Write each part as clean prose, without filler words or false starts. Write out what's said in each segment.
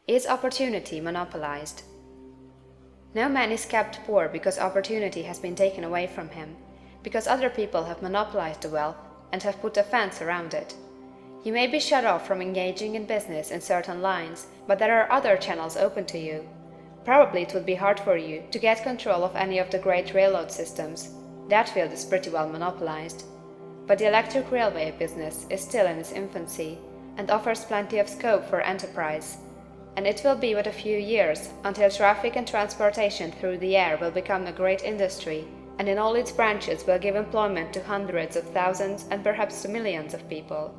Is opportunity monopolized? No man is kept poor because opportunity has been taken away from him, because other people have monopolized the wealth and have put a fence around it. You may be shut off from engaging in business in certain lines, but there are other channels open to you. Probably it would be hard for you to get control of any of the great railroad systems. That field is pretty well monopolized. But the electric railway business is still in its infancy and offers plenty of scope for enterprise. And it will be but a few years until traffic and transportation through the air will become a great industry, and in all its branches will give employment to hundreds of thousands and perhaps to millions of people.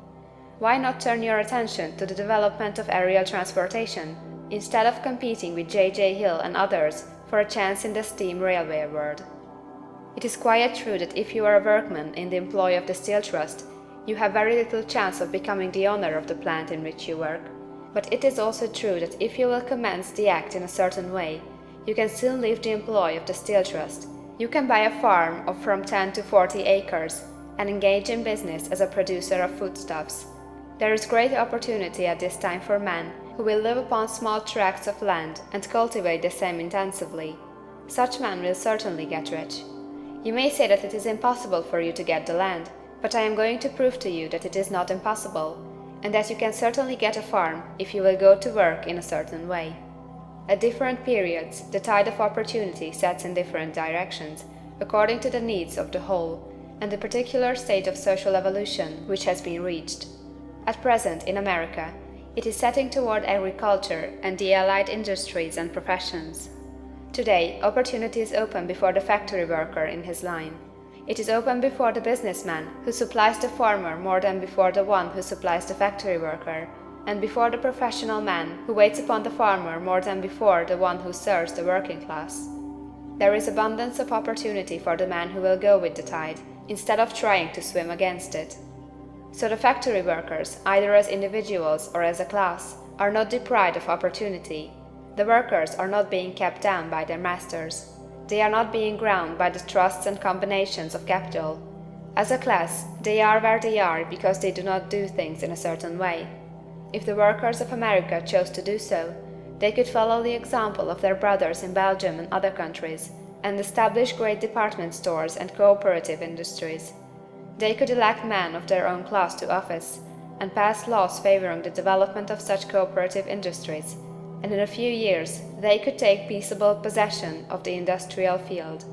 Why not turn your attention to the development of aerial transportation, instead of competing with J. Hill and others for a chance in the steam railway world? It is quite true that if you are a workman in the employ of the Steel Trust, you have very little chance of becoming the owner of the plant in which you work. But it is also true that if you will commence the act in a certain way, you can soon leave the employ of the Steel Trust. You can buy a farm of from 10 to 40 acres and engage in business as a producer of foodstuffs. There is great opportunity at this time for men who will live upon small tracts of land and cultivate the same intensively. Such men will certainly get rich. You may say that it is impossible for you to get the land, but I am going to prove to you that it is not impossible, and that you can certainly get a farm if you will go to work in a certain way. At different periods, the tide of opportunity sets in different directions, according to the needs of the whole, and the particular stage of social evolution which has been reached. At present, in America, it is setting toward agriculture and the allied industries and professions. Today, opportunity is open before the factory worker in his line. It is open before the businessman who supplies the farmer more than before the one who supplies the factory worker, and before the professional man who waits upon the farmer more than before the one who serves the working class. There is abundance of opportunity for the man who will go with the tide, instead of trying to swim against it. So the factory workers, either as individuals or as a class, are not deprived of opportunity. The workers are not being kept down by their masters. They are not being ground by the trusts and combinations of capital. As a class, they are where they are because they do not do things in a certain way. If the workers of America chose to do so, they could follow the example of their brothers in Belgium and other countries, and establish great department stores and cooperative industries. They could elect men of their own class to office, and pass laws favoring the development of such cooperative industries, and in a few years they could take peaceable possession of the industrial field.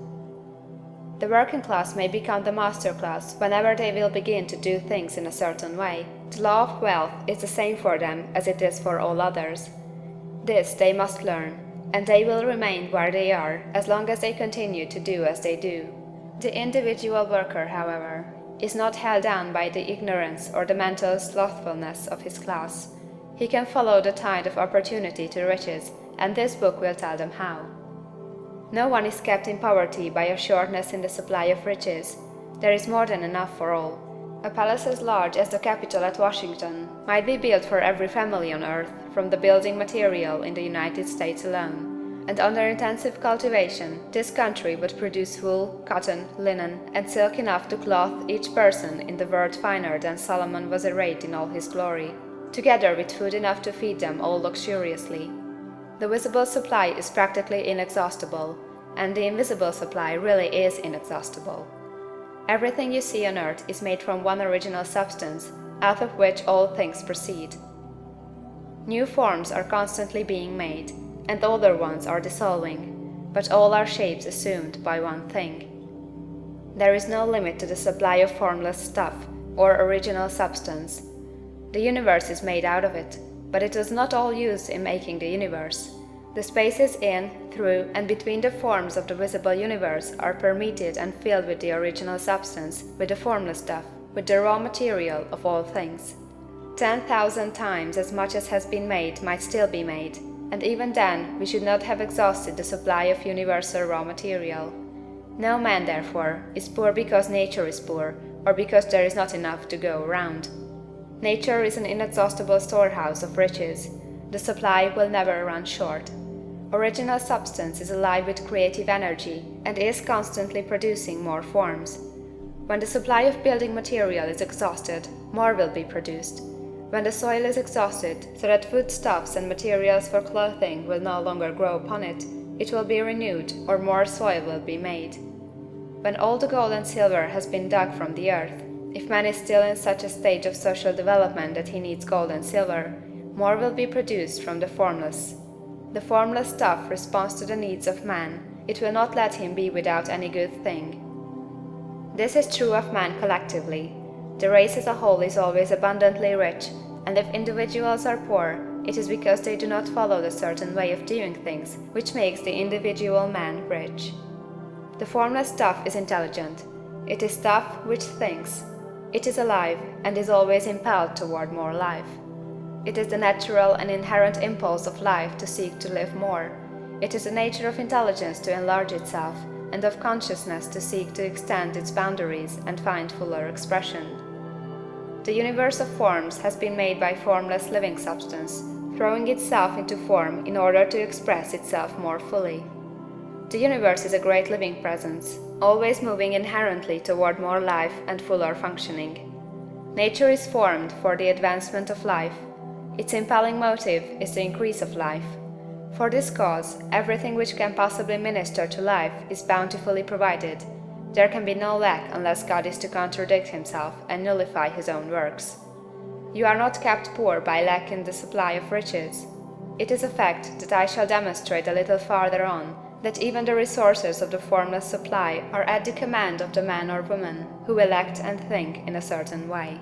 The working class may become the master class whenever they will begin to do things in a certain way. The law of wealth is the same for them as it is for all others. This they must learn, and they will remain where they are as long as they continue to do as they do. The individual worker, however, is not held down by the ignorance or the mental slothfulness of his class. He can follow the tide of opportunity to riches, and this book will tell them how. No one is kept in poverty by a shortness in the supply of riches. There is more than enough for all. A palace as large as the Capitol at Washington might be built for every family on earth from the building material in the United States alone, and under intensive cultivation this country would produce wool, cotton, linen, and silk enough to clothe each person in the world finer than Solomon was arrayed in all his glory, together with food enough to feed them all luxuriously. The visible supply is practically inexhaustible, and the invisible supply really is inexhaustible. Everything you see on earth is made from one original substance, out of which all things proceed. New forms are constantly being made, and older ones are dissolving, but all are shapes assumed by one thing. There is no limit to the supply of formless stuff, or original substance. The universe is made out of it, but it was not all used in making the universe. The spaces in, through, and between the forms of the visible universe are permeated and filled with the original substance, with the formless stuff, with the raw material of all things. 10,000 times as much as has been made might still be made, and even then we should not have exhausted the supply of universal raw material. No man, therefore, is poor because nature is poor, or because there is not enough to go around. Nature is an inexhaustible storehouse of riches. The supply will never run short. Original substance is alive with creative energy and is constantly producing more forms. When the supply of building material is exhausted, more will be produced. When the soil is exhausted, so that foodstuffs and materials for clothing will no longer grow upon it, it will be renewed, or more soil will be made. When all the gold and silver has been dug from the earth, if man is still in such a stage of social development that he needs gold and silver, more will be produced from the formless. The formless stuff responds to the needs of man, it will not let him be without any good thing. This is true of man collectively. The race as a whole is always abundantly rich, and if individuals are poor, it is because they do not follow the certain way of doing things which makes the individual man rich. The formless stuff is intelligent. It is stuff which thinks. It is alive, and is always impelled toward more life. It is the natural and inherent impulse of life to seek to live more. It is the nature of intelligence to enlarge itself, and of consciousness to seek to extend its boundaries and find fuller expression. The universe of forms has been made by formless living substance, throwing itself into form in order to express itself more fully. The universe is a great living presence, always moving inherently toward more life and fuller functioning. Nature is formed for the advancement of life. Its impelling motive is the increase of life. For this cause, everything which can possibly minister to life is bountifully provided. There can be no lack unless God is to contradict himself and nullify his own works. You are not kept poor by lack in the supply of riches. It is a fact that I shall demonstrate a little farther on, that even the resources of the formless supply are at the command of the man or woman who will act and think in a certain way.